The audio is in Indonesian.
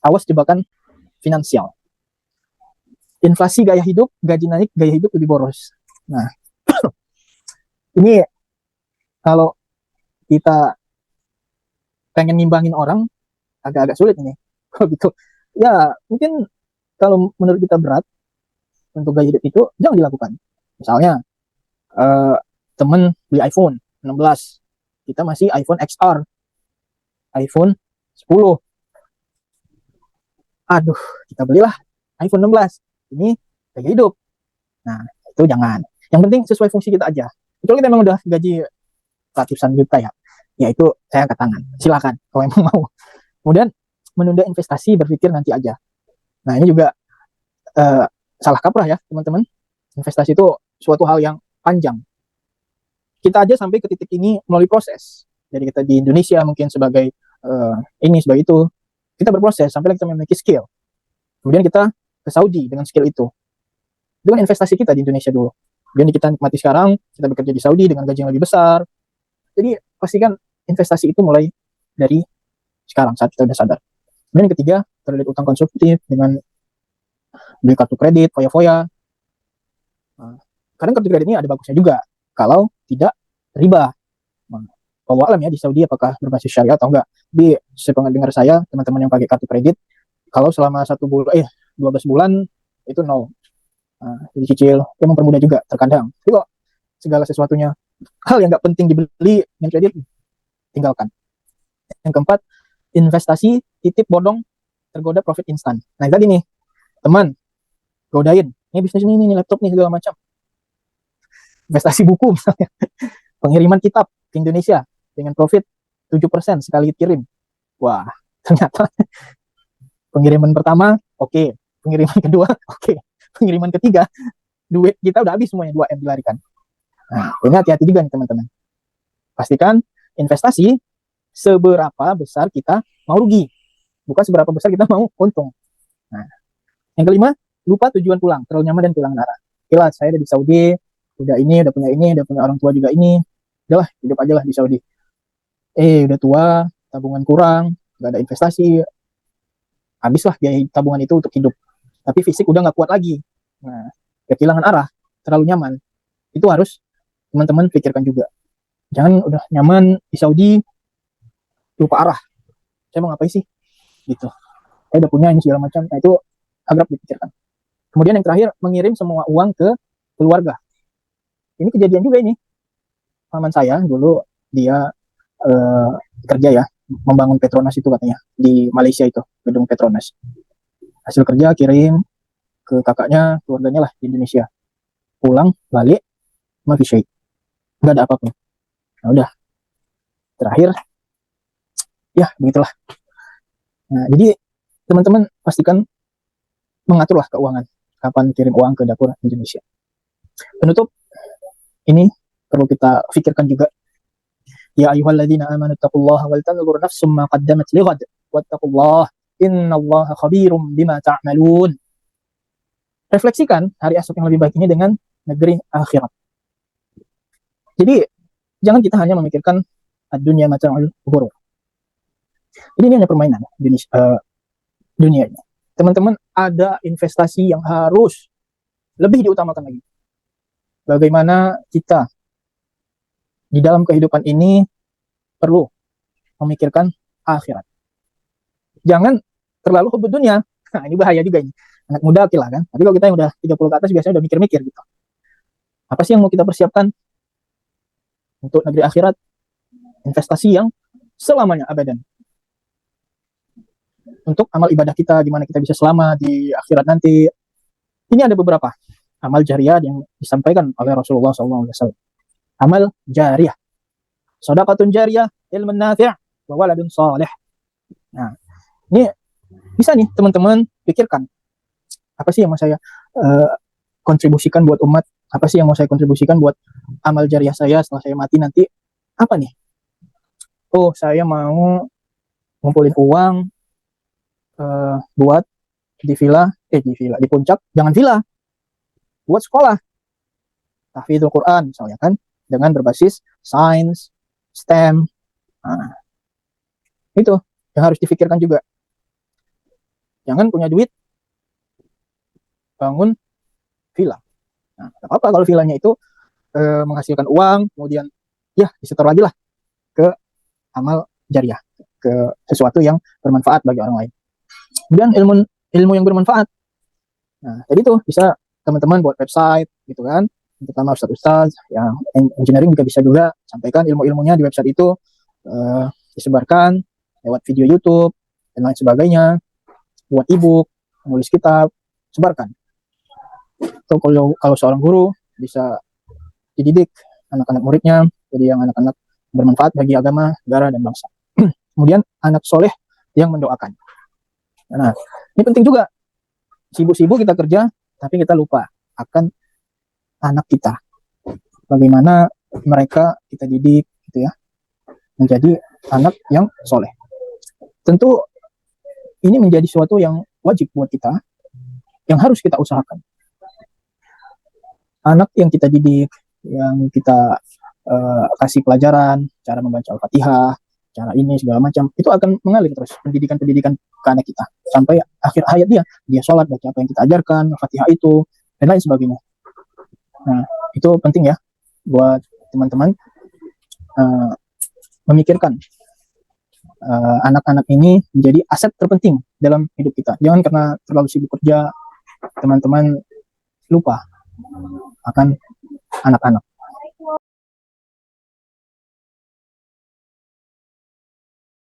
Awas jebakan finansial. Inflasi gaya hidup, gaji naik, gaya hidup lebih boros. Nah, ini kalau kita pengen nimbangin orang, agak-agak sulit ini. Kalau gitu, ya mungkin kalau menurut kita berat untuk gaya hidup itu, jangan dilakukan. Misalnya, eh, temen beli iPhone 16, kita masih iPhone XR, iPhone 10. Aduh, kita belilah iPhone 16. Ini gaya hidup. Nah, itu jangan. Yang penting sesuai fungsi kita aja. Kalau kita memang udah gaji ratusan juta ya, ya itu saya angkat tangan. Silakan kalau emang mau. Kemudian menunda investasi, berpikir nanti aja. Nah, ini juga eh, salah kaprah ya, teman-teman. Investasi itu suatu hal yang panjang. Kita aja sampai ke titik ini melalui proses. Jadi kita di Indonesia mungkin sebagai ini, sebagai itu. Kita berproses sampai kita memiliki skill. Kemudian kita ke Saudi dengan skill itu. Itu kan investasi kita di Indonesia dulu. Kemudian kita nikmati sekarang, kita bekerja di Saudi dengan gaji yang lebih besar. Jadi pastikan investasi itu mulai dari sekarang saat kita sudah sadar. Kemudian yang ketiga, terlilit utang konsumtif dengan beli kartu kredit, foya-foya. Nah, kadang kartu kredit ini ada bagusnya juga kalau tidak riba. Nah, kalau alam ya di Saudi apakah berbasis syariah atau enggak. Di sependengar saya, teman-teman yang pakai kartu kredit, kalau selama 12 bulan itu nol. Nah, dicicil, ya mempermudah juga terkadang. Tapi kok segala sesuatunya hal yang nggak penting dibeli dengan kredit, tinggalkan. Yang keempat, investasi titip bodong, tergoda profit instan. Nah tadi nih, teman, godain, ini bisnis ini laptop nih segala macam. Investasi buku misalnya, pengiriman kitab ke Indonesia dengan profit 7% sekali kirim. Wah, ternyata pengiriman pertama, oke. Pengiriman kedua, oke. Pengiriman ketiga, duit kita udah habis semuanya, 2M dilarikan. Nah, ini hati-hati juga nih teman-teman. Pastikan investasi seberapa besar kita mau rugi, bukan seberapa besar kita mau untung. Nah, yang kelima, lupa tujuan pulang, terlalu nyaman dan kehilangan arah. Oke saya udah di Saudi, udah punya ini, udah punya orang tua juga ini, udahlah hidup aja lah di Saudi. Udah tua, tabungan kurang, nggak ada investasi, habislah biaya tabungan itu untuk hidup. Tapi fisik udah nggak kuat lagi. Nah, kehilangan arah, terlalu nyaman. Itu harus teman-teman pikirkan juga. Jangan udah nyaman di Saudi, lupa arah. Saya mau ngapain sih? Gitu. Saya udah punya ini segala macam. Nah, itu agak dipikirkan. Kemudian yang terakhir, mengirim semua uang ke keluarga. Ini kejadian juga ini. Paman saya dulu, dia kerja ya, membangun Petronas itu katanya. Di Malaysia itu, gedung Petronas. Hasil kerja kirim ke kakaknya, keluarganya lah di Indonesia. Pulang, balik, mafi syait. Nggak ada apapun. Nah udah, terakhir, ya begitulah. Nah, jadi teman-teman pastikan mengaturlah keuangan. Kapan kirim uang ke dapur Indonesia. Penutup, ini perlu kita pikirkan juga. Ya ayyuhalladzina amanu taqullaha wal tanzur nafsum ma qaddamat lighad wattaqullaha innallaha khabirum bima ta'malun. Refleksikan hari esok yang lebih baik ini dengan negeri akhirat. Jadi jangan kita hanya memikirkan dunia macam ghurur. Jadi ini hanya permainan dunia ini. Teman-teman, ada investasi yang harus lebih diutamakan lagi. Bagaimana kita di dalam kehidupan ini perlu memikirkan akhirat. Jangan terlalu hubud dunia. Nah, ini bahaya juga ini. Anak muda oke lah kan. Tapi kalau kita yang udah 30 ke atas biasanya udah mikir-mikir gitu. Apa sih yang mau kita persiapkan untuk negeri akhirat? Investasi yang selamanya abadan. Untuk amal ibadah kita, gimana kita bisa selamat di akhirat nanti. Ini ada beberapa amal jariah yang disampaikan oleh Rasulullah SAW. Amal jariah, sedekatun jariah, ilmun nafi', wa waladun salih. Nah, ini bisa nih teman-teman pikirkan. Apa sih yang mau saya kontribusikan buat umat? Apa sih yang mau saya kontribusikan buat amal jariah saya setelah saya mati nanti? Apa nih? Oh, saya mau ngumpulin uang buat di di puncak, jangan villa, buat sekolah tahfidzul Quran misalnya kan, dengan berbasis sains, STEM. Nah, itu yang harus difikirkan juga. Jangan punya duit bangun villa. Nah, gak apa-apa kalau villanya itu menghasilkan uang, kemudian ya disetor lagi lah ke amal jariah, ke sesuatu yang bermanfaat bagi orang lain. Kemudian ilmu ilmu yang bermanfaat. Nah, jadi tuh bisa teman-teman buat website gitu kan. Terutama ustaz-ustaz yang engineering juga bisa juga sampaikan ilmu-ilmunya di website itu, disebarkan lewat video YouTube dan lain sebagainya, buat ebook, menulis kitab, sebarkan. Atau kalau seorang guru bisa dididik anak-anak muridnya jadi yang anak-anak bermanfaat bagi agama, negara, dan bangsa. Kemudian anak soleh yang mendoakan. Nah, ini penting juga. Sibuk-sibuk kita kerja, tapi kita lupa akan anak kita. Bagaimana mereka kita didik, gitu ya, menjadi anak yang soleh. Tentu ini menjadi sesuatu yang wajib buat kita, yang harus kita usahakan. Anak yang kita didik, yang kita kasih pelajaran, cara membaca Al-Fatihah, cara ini segala macam, itu akan mengalir terus pendidikan-pendidikan ke anak kita sampai akhir hayat dia sholat, baca apa yang kita ajarkan, Al-Fatihah itu dan lain sebagainya. Nah, itu penting ya buat teman-teman memikirkan anak-anak ini menjadi aset terpenting dalam hidup kita. Jangan karena terlalu sibuk kerja, teman-teman lupa akan anak-anak.